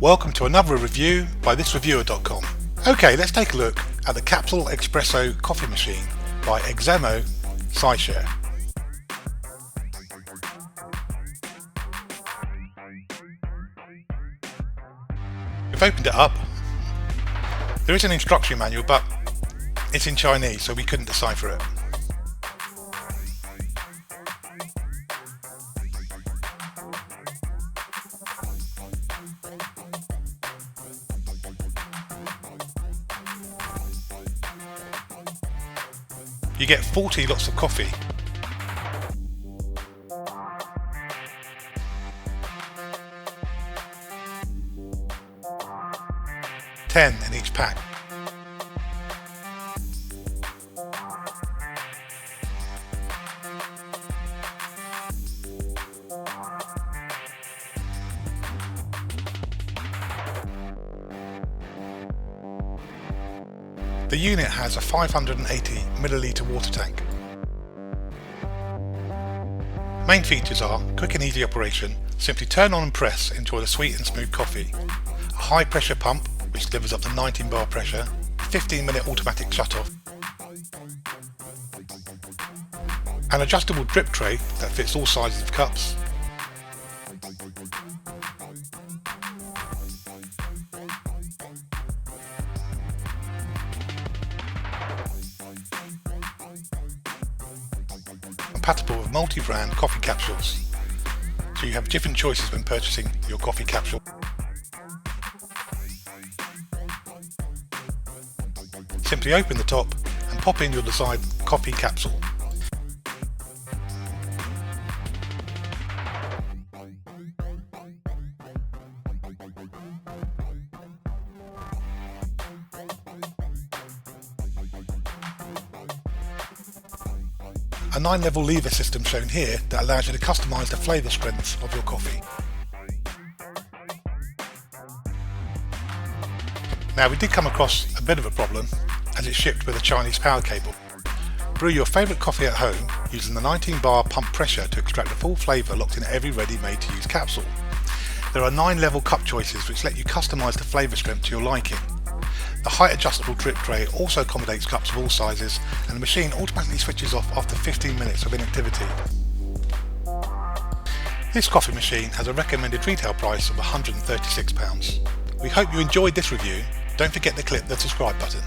Welcome to another review by thisreviewer.com. Okay, let's take a look at the Capsule Espresso Coffee Machine by Xiaomi. We've opened it up. There is an instruction manual, but it's in Chinese, so we couldn't decipher it. You get 40 lots of coffee. $10 in each pack. The unit has a 580 milliliter water tank. Main features are quick and easy operation, simply turn on and press, enjoy the sweet and smooth coffee. A high pressure pump, which delivers up to 19 bar pressure, 15-minute automatic shut-off. An adjustable drip tray that fits all sizes of cups. Compatible with multi-brand coffee capsules, so you have different choices when purchasing your coffee capsule. Simply open the top and pop in your desired coffee capsule. A 9-level lever system shown here that allows you to customise the flavour strengths of your coffee. Now, we did come across a bit of a problem as it shipped with a Chinese power cable. Brew your favourite coffee at home using the 19 bar pump pressure to extract the full flavour locked in every ready made to use capsule. There are 9 level cup choices which let you customise the flavour strength to your liking. The height adjustable drip tray also accommodates cups of all sizes, and the machine automatically switches off after 15 minutes of inactivity. This coffee machine has a recommended retail price of £136. We hope you enjoyed this review. Don't forget to click the subscribe button.